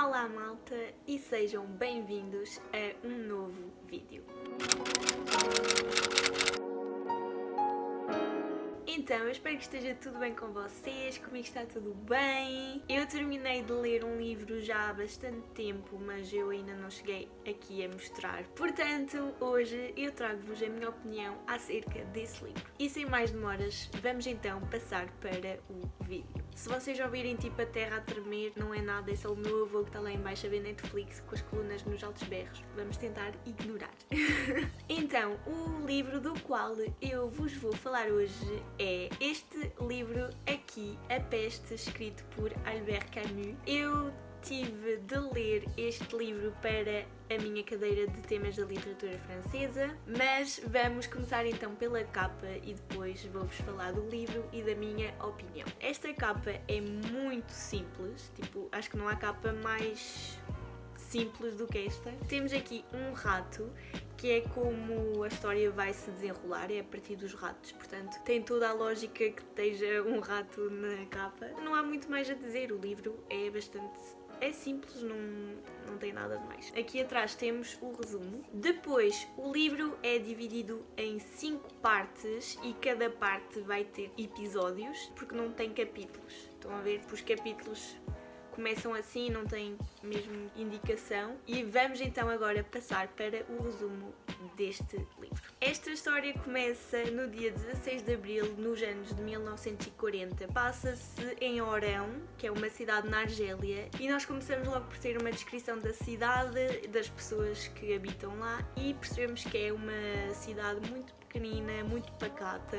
Olá malta e sejam bem-vindos a um novo vídeo. Então, eu espero que esteja tudo bem com vocês, comigo está tudo bem. Eu terminei de ler um livro já há bastante tempo, mas eu ainda não cheguei aqui a mostrar. Portanto, hoje eu trago-vos a minha opinião acerca desse livro. E sem mais demoras, vamos então passar para o vídeo. Se vocês ouvirem tipo a terra a tremer, não é nada, é só o meu avô que está lá em baixo a ver Netflix com as colunas nos altos berros. Vamos tentar ignorar. Então, o livro do qual eu vos vou falar hoje é este livro aqui, A Peste, escrito por Albert Camus. Eu tive de ler este livro para a minha cadeira de temas da literatura francesa, mas vamos começar então pela capa e depois vou-vos falar do livro e da minha opinião. Esta capa é muito simples, tipo, acho que não há capa mais simples do que esta. Temos aqui um rato, que é como a história vai se desenrolar, é a partir dos ratos, portanto tem toda a lógica que esteja um rato na capa. Não há muito mais a dizer, o livro é bastante... é simples, não tem nada de mais. Aqui atrás temos o resumo. Depois, o livro é dividido em 5 partes e cada parte vai ter episódios, porque não tem capítulos. Estão a ver? Os capítulos começam assim, não têm mesmo indicação. E vamos então agora passar para o resumo deste livro. Esta história começa no dia 16 de Abril, nos anos de 1940. Passa-se em Oran, que é uma cidade na Argélia, e nós começamos logo por ter uma descrição da cidade, das pessoas que habitam lá, e percebemos que é uma cidade muito pequenina, muito pacata,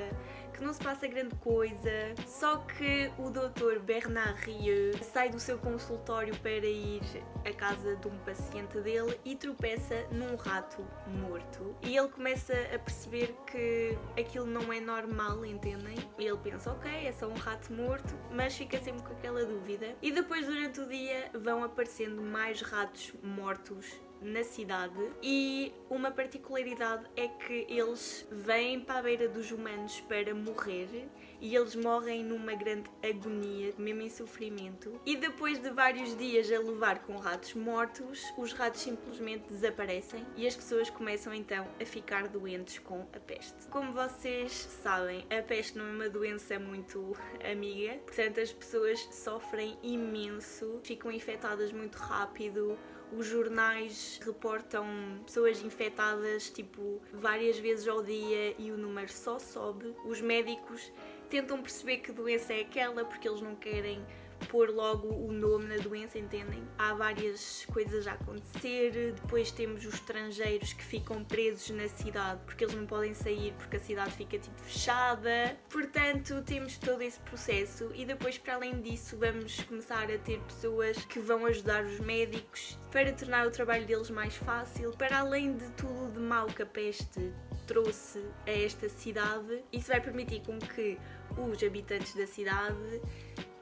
que não se passa grande coisa, só que o Dr. Bernard Rieu sai do seu consultório para ir à casa de um paciente dele e tropeça num rato morto. E ele começa a perceber que aquilo não é normal, entendem? E ele pensa, ok, é só um rato morto, mas fica sempre com aquela dúvida. E depois, durante o dia, vão aparecendo mais ratos mortos na cidade, e uma particularidade é que eles vêm para a beira dos humanos para morrer, e eles morrem numa grande agonia, mesmo em sofrimento, e depois de vários dias a levar com ratos mortos, os ratos simplesmente desaparecem e as pessoas começam então a ficar doentes com a peste. Como vocês sabem, a peste não é uma doença muito amiga, portanto as pessoas sofrem imenso, ficam infectadas muito rápido. Os jornais reportam pessoas infectadas tipo várias vezes ao dia e o número só sobe. Os médicos tentam perceber que doença é aquela porque eles não querem pôr logo o nome na doença, entendem? Há várias coisas a acontecer. Depois temos os estrangeiros que ficam presos na cidade porque eles não podem sair porque a cidade fica tipo fechada. Portanto, temos todo esse processo e depois, para além disso, vamos começar a ter pessoas que vão ajudar os médicos para tornar o trabalho deles mais fácil. Para além de tudo de mau que a peste trouxe a esta cidade, isso vai permitir com que os habitantes da cidade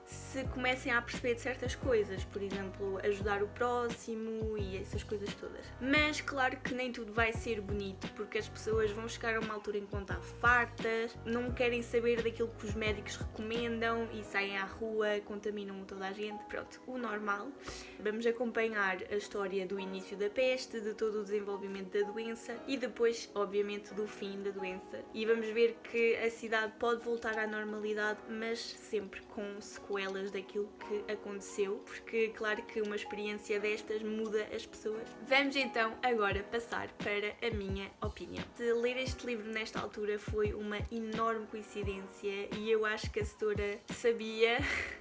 se comecem a perceber de certas coisas, por exemplo, ajudar o próximo e essas coisas todas. Mas claro que nem tudo vai ser bonito, porque as pessoas vão chegar a uma altura em que vão estar fartas, não querem saber daquilo que os médicos recomendam e saem à rua, contaminam toda a gente. Pronto, o normal. Vamos acompanhar a história do início da peste, de todo o desenvolvimento da doença e depois, obviamente, do fim da doença. E vamos ver que a cidade pode voltar à normalidade, mas sempre com sequelas daquilo que aconteceu, porque claro que uma experiência destas muda as pessoas. Vamos então agora passar para a minha opinião. De ler este livro nesta altura foi uma enorme coincidência e eu acho que a setora sabia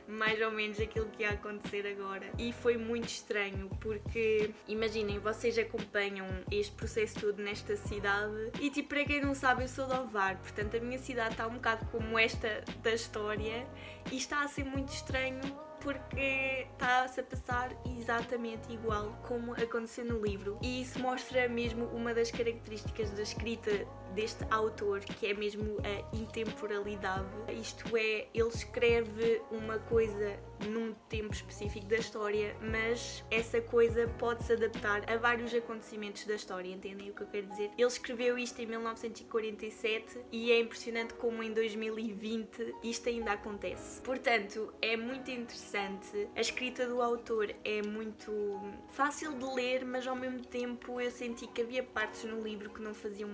mais ou menos aquilo que ia acontecer agora, e foi muito estranho porque imaginem, vocês acompanham este processo todo nesta cidade e tipo, para quem não sabe, eu sou de Ovar, portanto a minha cidade está um bocado como esta da história e está a ser muito estranho porque está-se a passar exatamente igual como aconteceu no livro, e isso mostra mesmo uma das características da escrita deste autor, que é mesmo a intemporalidade. Isto é, ele escreve uma coisa num tempo específico da história, mas essa coisa pode-se adaptar a vários acontecimentos da história, entendem o que eu quero dizer? Ele escreveu isto em 1947 e é impressionante como em 2020 isto ainda acontece. Portanto, é muito interessante. A escrita do autor é muito fácil de ler, mas ao mesmo tempo eu senti que havia partes no livro que não faziam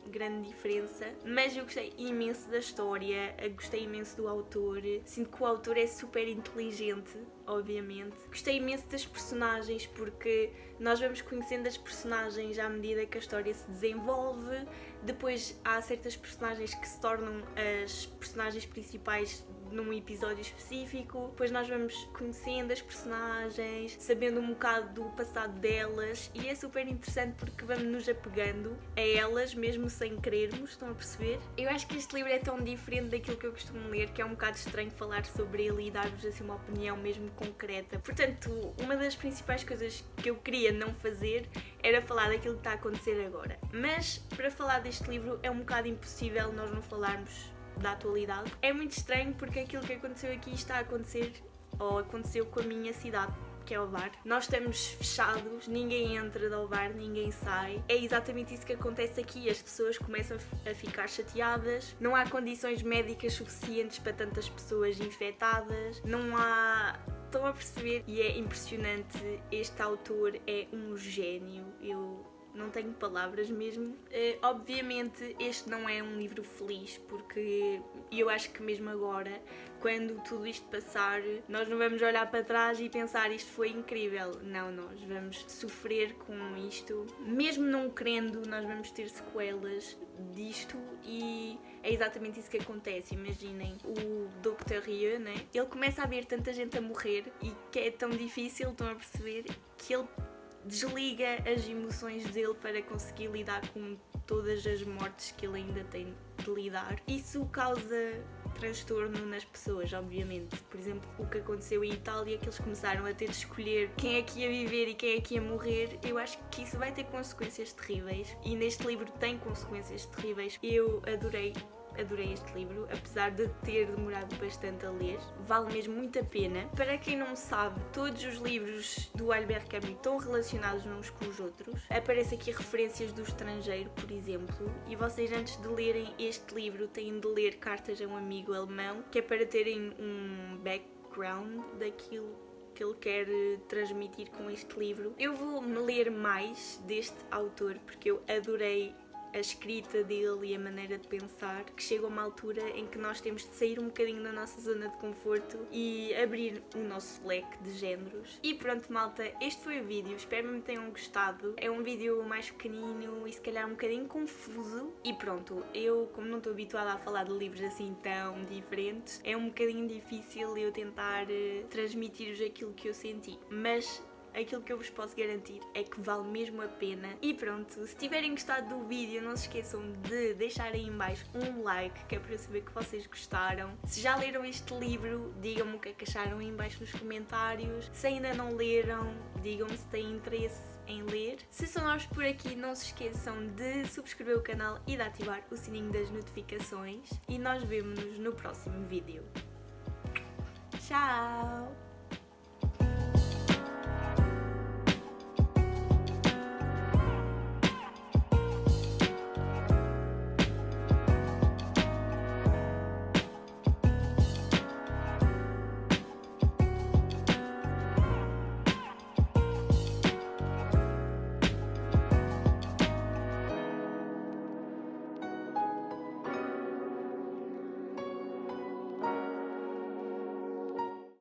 grande diferença, mas eu gostei imenso da história, gostei imenso do autor, sinto que o autor é super inteligente, obviamente. Gostei imenso das personagens porque nós vamos conhecendo as personagens à medida que a história se desenvolve. Depois há certas personagens que se tornam as personagens principais num episódio específico, depois nós vamos conhecendo as personagens, sabendo um bocado do passado delas, e é super interessante porque vamos nos apegando a elas mesmo sem querermos, estão a perceber? Eu acho que este livro é tão diferente daquilo que eu costumo ler que é um bocado estranho falar sobre ele e dar-vos assim uma opinião mesmo concreta. Portanto, uma das principais coisas que eu queria não fazer era falar daquilo que está a acontecer agora, mas para falar deste livro é um bocado impossível nós não falarmos da atualidade. É muito estranho porque aquilo que aconteceu aqui está a acontecer, ou aconteceu com a minha cidade, que é Ovar. Nós estamos fechados, ninguém entra de Ovar, ninguém sai. É exatamente isso que acontece aqui, as pessoas começam a ficar chateadas, não há condições médicas suficientes para tantas pessoas infectadas, não há... Estão a perceber? E é impressionante, este autor é um gênio, eu não tenho palavras mesmo. Obviamente este não é um livro feliz, porque eu acho que mesmo agora, quando tudo isto passar, nós não vamos olhar para trás e pensar isto foi incrível. Não, nós vamos sofrer com isto. Mesmo não querendo, nós vamos ter sequelas disto e é exatamente isso que acontece. Imaginem, o Dr. Rieu, né? Ele começa a ver tanta gente a morrer e que é tão difícil, estão a perceber, que ele desliga as emoções dele para conseguir lidar com todas as mortes que ele ainda tem de lidar. Isso causa transtorno nas pessoas, obviamente. Por exemplo, o que aconteceu em Itália, que eles começaram a ter de escolher quem é que ia viver e quem é que ia morrer. Eu acho que isso vai ter consequências terríveis e neste livro tem consequências terríveis. Eu adorei este livro, apesar de ter demorado bastante a ler. Vale mesmo muito a pena. Para quem não sabe, todos os livros do Albert Camus estão relacionados uns com os outros. Aparecem aqui referências do estrangeiro, por exemplo, e vocês antes de lerem este livro têm de ler Cartas a um Amigo Alemão, que é para terem um background daquilo que ele quer transmitir com este livro. Eu vou-me ler mais deste autor porque eu adorei a escrita dele e a maneira de pensar, que chega a uma altura em que nós temos de sair um bocadinho da nossa zona de conforto e abrir o nosso leque de géneros. E pronto, malta, este foi o vídeo, espero que me tenham gostado. É um vídeo mais pequenino e se calhar um bocadinho confuso. E pronto, eu como não estou habituada a falar de livros assim tão diferentes, é um bocadinho difícil eu tentar transmitir-vos aquilo que eu senti, mas aquilo que eu vos posso garantir é que vale mesmo a pena. E pronto, se tiverem gostado do vídeo, não se esqueçam de deixarem em baixo um like, que é para eu saber que vocês gostaram. Se já leram este livro, digam-me o que é que acharam aí em baixo nos comentários. Se ainda não leram, digam-me se têm interesse em ler. Se são novos por aqui, não se esqueçam de subscrever o canal e de ativar o sininho das notificações. E nós vemo-nos no próximo vídeo. Tchau!